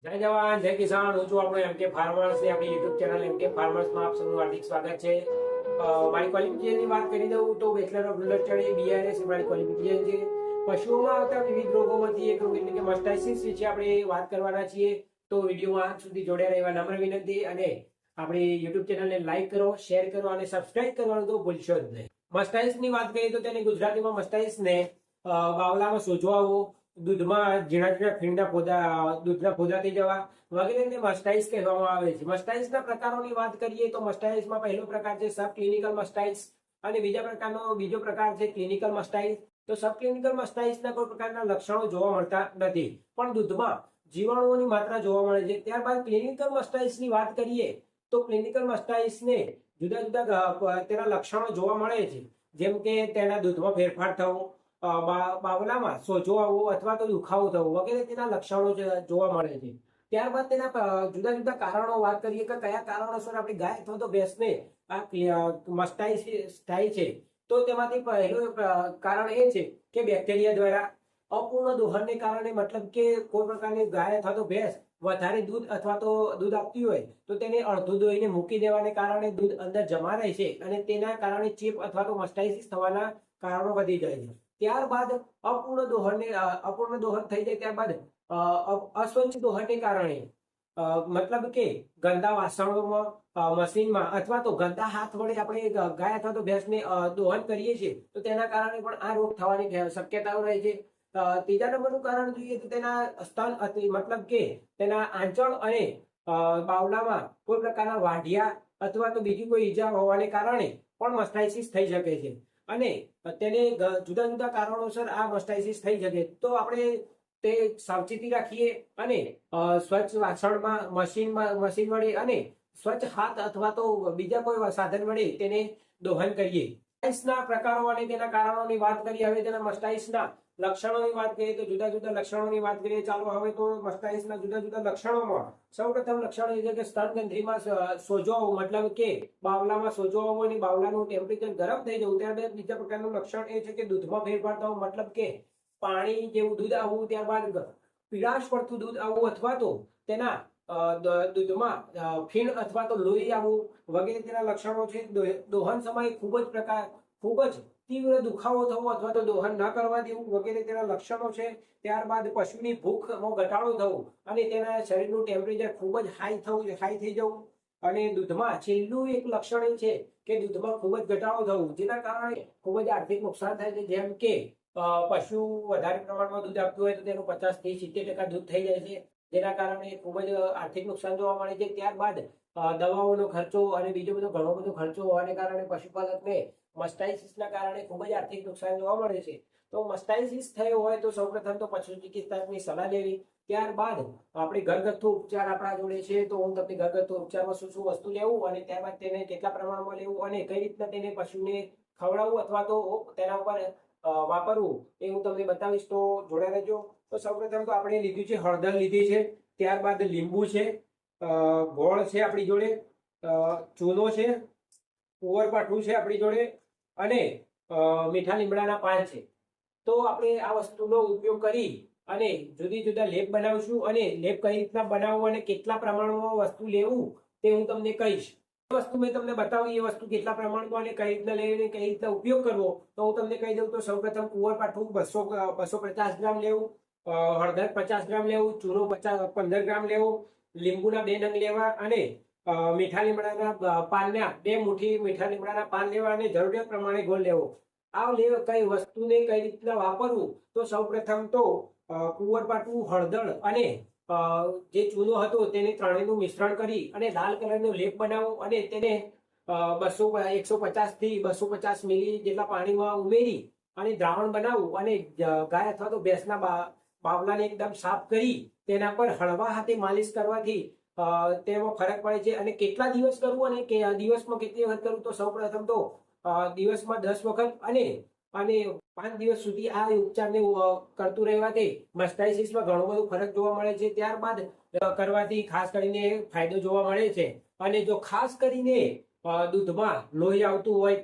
જય જવાન જય કિસાન। હું છું આપણો એમકે ફાર્મર્સ ની આપણી યુટ્યુબ ચેનલ એમકે ફાર્મર્સ માં આપ સૌનું હાર્દિક સ્વાગત છે। મારી ક્વોલિફિકેશનની વાત કરી દઉં તો bachelor of rural study BRS મારી ક્વોલિફિકેશન છે। પશુઓમાં આવતા વિવિધ રોગોમાંથી એક રોગ એટલે કે મસ્ટાઇસિસ વિશે આપણે વાત કરવાના છીએ। તો વિડીયોમાં અંત સુધી જોડાયા રહેવા નમ્ર વિનંતી અને આપણી યુટ્યુબ ચેનલને લાઈક કરો, શેર કરો અને સબસ્ક્રાઇબ કરવાનું તો ભૂલશો જ નહીં। મસ્ટાઇસની વાત કરીએ તો તેને ગુજરાતીમાં મસ્ટાઇસને બાવલામાં સોજો આવવો, દૂધમાં ઝીણા ઝીણા ફીણના ફોદા, દૂધના ફોદા થઈ જવા વગેરેને મસ્ટાઇસ કહેવામાં આવે છે। મસ્ટાઇસના પ્રકારોની વાત કરીએ તો મસ્ટાઇસમાં પહેલો પ્રકાર છે સબ ક્લિનિકલ મસ્ટાઇસ અને બીજો પ્રકાર છે ક્લિનિકલ મસ્ટાઇસ। તો સબ ક્લિનિકલ મસ્ટાઇસના કોઈ પ્રકારના લક્ષણો જોવા મળતા નથી, પણ દૂધમાં જીવાણુઓની માત્રા જોવા મળે છે। ત્યારબાદ ક્લિનિકલ મસ્ટાઇસની વાત કરીએ તો ક્લિનિકલ મસ્ટાઇસને જુદા જુદા તેના લક્ષણો જોવા મળે છે, જેમ કે તેના દૂધમાં ફેરફાર થવો, બાવલામાં સોજો આવવો અથવા તો દુખાવો થવો વગેરે તેના લક્ષણો જોવા મળે છે। ત્યારબાદ તેના જુદા જુદા કારણો વાત કરીએ કે કયા કારણોસર આપણી ગાય અથવા તો ભેંસને આ મસ્ટાઇટિસ થાય છે, તો તેમાંથી પહેલું કારણ એ છે કે બેક્ટેરિયા દ્વારા અપૂર્ણ દોહનને કારણે, મતલબ કે કોઈ પ્રકારની ગાય અથવા તો ભેંસ વધારે દૂધ અથવા તો દૂધ આપતી હોય તો તેને અડધું દોઈને મૂકી દેવાને કારણે દૂધ અંદર જમા રહે છે અને તેના કારણે ચેપ અથવા તો મસ્ટાઇટિસ થવાના કારણો વધી જાય છે। ત્યારબાદ અપૂર્ણ દોહન થઈ જાય ત્યારબાદ અસ્વચ્છ દોહનને કારણે, મતલબ કે ગંદા વાસણોમાં, મશીનમાં અથવા તો ગંદા હાથ વડે આપણે ગાય અથવા તો ભેંસને દોહન કરીએ છીએ તો તેના કારણે પણ આ રોગ થવાની શક્યતાઓ રહે છે। ત્રીજા નંબરનું કારણ જોઈએ તો તેના સ્તન, મતલબ કે તેના આંચળ અને બાવલામાં કોઈ પ્રકારના વાઢિયા અથવા તો બીજી કોઈ ઈજા હોવાને કારણે પણ મસ્ટાઇટિસ થઈ શકે છે અને તેને જુદા જુદા કારણોસર આ મસ્ટાઇટિસ થઈ શકે તો આપણે તે સાવચેતી રાખીએ અને સ્વચ્છ વાસણમાં, મશીન વડે અને સ્વચ્છ હાથ અથવા તો બીજા કોઈ સાધન વડે તેને દોહન કરીએ। મસ્ટાઇટિસના પ્રકારો અને તેના કારણોની વાત કરીએ। હવે તેના મસ્ટાઇટિસના લક્ષણોની વાત કરીએ તો જુદા જુદા લક્ષણોની વાત કરીએ। ચાલો હવે તો મસ્ટાઇટિસના જુદા જુદા લક્ષણોમાં સૌપ્રથમ લક્ષણ એ છે કે સ્તનગ્રંથિમાં સોજો આવવો, મતલબ કે બાવલામાં સોજો આવવો અને બાવલાનું ટેમ્પરેચર ગરમ થઈ જવું। ત્યારબાદ બીજા પ્રકારનું લક્ષણ એ છે કે દૂધમાં ફેરફાર થવો, મતલબ કે પાણી જેવું દૂધ આવવું, ત્યારબાદ પીળાશ પડતું દૂધ આવવું અથવા તો તેના દૂધમાં ફીણ અથવા તો લોહી આવવું વગેરે તેના લક્ષણો છે। દોહન સમયે ખૂબ જ તીવ્ર દુખાવો થવો અથવા તો દોહન ન કરવા દેવું વગેરે તેના લક્ષણો છે। ત્યારબાદ પશુની ભૂખમાં ઘટાડો થવો અને તેના શરીરનું ટેમ્પરેચર ખૂબ જ હાઈ થઈ જવું અને દૂધમાં છેલ્લું એક લક્ષણ એ છે કે દૂધમાં ખૂબ જ ઘટાડો થવો, જેના કારણે ખૂબ જ આર્થિક નુકસાન થાય છે। જેમ કે પશુ વધારે પ્રમાણમાં દૂધ આપતું હોય તો તેનું 50 થી 70% દૂધ થઈ જાય છે, જેના કારણે ખૂબ જ આર્થિક નુકસાન જોવા મળે છે। ત્યારબાદ દવાઓનો ખર્ચો અને બીજો ઘણો બધો ખર્ચો હોવાને કારણે પશુપાલકને મસ્ટાઇટિસના કારણે ખૂબ જ આર્થિક નુકસાન જોવા મળે છે। તો મસ્ટાઇટિસ થયો હોય તો સૌપ્રથમ તો પશુ ચિકિત્સકની સલાહ લેવી। ત્યારબાદ આપણે ઘરગથ્થુ ઉપચાર આપણા જોડે છે, તો હું તમને ઘરગથ્થુ ઉપચારમાં શું શું વસ્તુ લેવું અને ત્યારબાદ તેને કેટલા પ્રમાણમાં લેવું અને કઈ રીતના તેને પશુને ખવડાવવું અથવા તો તેના ઉપર વાપરવું એ હું તમને બતાવીશ, તો જોડે રહેજો। તો સૌપ્રથમ તો આપણે લીધું છે હળદર લીધી છે, ત્યારબાદ લીંબુ છે, ગોળ છે આપણી જોડે, ચૂનો છે, કુંવરપાઠું છે આપણી જોડે અને મીઠા લીમડાના પાન છે। તો આપણે આ વસ્તુનો ઉપયોગ કરી અને જુદા લેપ બનાવીશું અને લેપ કઈ રીતના બનાવવું અને કેટલા પ્રમાણમાં વસ્તુ લેવું તે હું તમને કહીશ। વસ્તુ મેં તમને બતાવી એ વસ્તુ કેટલા પ્રમાણમાં અને કઈ રીતના લેવી, કઈ રીતના ઉપયોગ કરવો તો હું તમને કહી દઉં। તો સૌપ્રથમ કુંવરપાઠું 250 ગ્રામ લેવું, હળદર 50 ગ્રામ લેવું, ચૂનો 15 ગ્રામ લેવો, લીંબુના 2 નંગ લેવા અને મીઠા લીમડાના પાનના 2 મુઠ્ઠી મીઠા લીમડાના પાન લેવા અને જરૂરિયાત પ્રમાણે ગોળ લેવો। આ કઈ વસ્તુને કઈ રીતના વાપરવું તો સૌપ્રથમ તો કુંવરપાઠું, હળદર અને જે ચૂનો હતો તેને ત્રણેયનું મિશ્રણ કરી અને લાલ કલરનો લેપ બનાવો અને તેને 150 થી 250 મિલી જેટલા પાણીમાં ઉમેરી અને દ્રાવણ બનાવવું અને ગાય અથવા તો ભેંસના બાવલાને એકદમ સાફ કરી તેના પર હળવા હાથે માલિશ કરવાથી તેમાં ફરક પડે છે। અને કેટલા દિવસ કરવું અને દિવસમાં કેટલી વખત કરવું તો સૌપ્રથમ તો દિવસમાં 10 વખત અને 5 દિવસ સુધી આ ઉપચારને કરતું રહેવાથી મસ્ટાઇટિસમાં ઘણો બધો ફરક જોવા મળે છે। ત્યારબાદ કરવાથી ખાસ કરીને ફાયદો જોવા મળે છે। અને જો ખાસ કરીને દૂધમાં લોહી આવતું હોય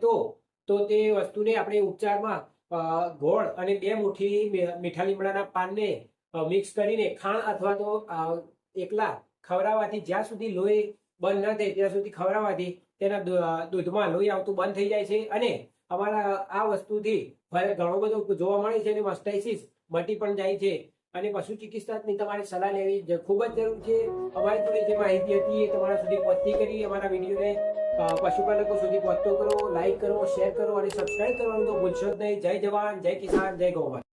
તો તે વસ્તુને આપણે ઉપચારમાં ગોળ અને 2 મુઠ્ઠી મીઠા લીમડાના પાનને મિક્સ કરીને ખાણ અથવા તો એકલા ખવડાવવાથી જ્યાં સુધી લોહી બંધ ન થાય ત્યાં સુધી ખવડાવવાથી તેના દૂધમાં લોહી આવતું બંધ થઈ જાય છે અને અમારા આ વસ્તુથી ઘણો બધો જોવા મળે છે અને મસ્ટાઇસિસ મટી પણ જાય છે અને પશુ ચિકિત્સકની તમારે સલાહ લેવી ખૂબ જ જરૂર છે. અમારી જોડે જે માહિતી હતી એ તમારા સુધી પહોંચતી કરી. અમારા વિડીયોને પશુપાલકો સુધી પહોંચતો કરો, લાઈક કરો, શેર કરો અને સબસ્ક્રાઇબ કરવાનું તો ભૂલશો જ નહીં. જય જવાન, જય કિસાન, જય ગૌ માતા.